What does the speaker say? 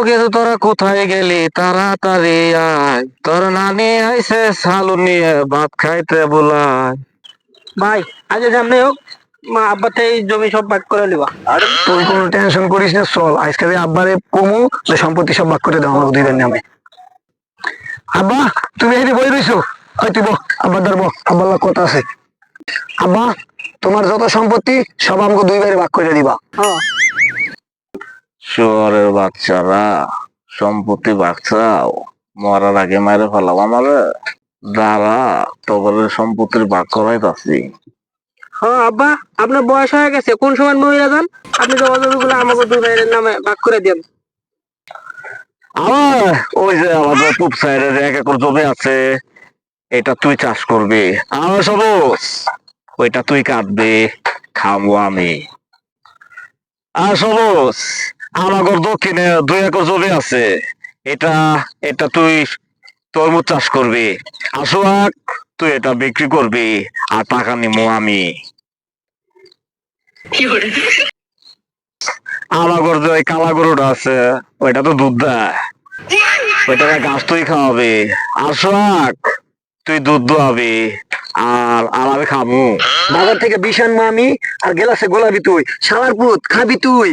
কিছু তোরা কোথায় গেলি তাড়াতাড়ি আয়, তোর নানি আইছে সালু নিয়ে ভাত খাইতে বুলায়। ভাই আজ সামনে হোক, মা আব্বাতে এই জমি সব ভাগ করে নিবা। আরে তুই কোনো টেনশন করিস না, চল আজকে আব্বারে কমু যে সম্পত্তি সব ভাগ করে দাও আমাকে দুই বোনের নামে। আব্বা তুমি এখানে বই রইছো, হয় তুই বহ, আব্বার ধর বহ, আব্বার লগে কথা আছে। আব্বা তোমার যত সম্পত্তি সব আমাকে দুই ভাইয়ের ভাগ করে দিবা। হ্যাঁ শহরের বাচ্চারা সম্পত্তি ভাগ চাও, মরার আগে মারে ফেলাম আমারে। দাঁড়া, তোর সম্পত্তির ভাগ করাইতাছি। হ্যাঁ আব্বা, আপনার বয়স হয়ে গেছে, কোন সময় মহিলা যান, আপনি জমা জমিগুলো আমাকে দুই ভাইয়ের নামে ভাগ করে দেন। আমার ওই যে আমাদের পূব সাইডে যে 1 একর জমি আছে, এটা তুই চাষ করবি। আমার সবুজ ওইটা তুই কাটবি, খাবো আমি। আর সবুজ আমার দক্ষিণে 2 একর জমি আছে, এটা এটা তুই তরমুজ চাষ করবি। আসোয়াক তুই এটা বিক্রি করবি, আর টাকা নিমু আমি। আমার যে ওই কালা গরুটা আছে, ওইটা তো দুধ দেয়, ওইটাকে ঘাস তুই খাওয়াবি। আসোয়াক তুই দুধ দোয়াবি, আর আমি খাবো। বাজার থেকে বিষ আনবো আমি, আর গেলাসে গোলাবি তুই, শালার পুত খাবি তুই।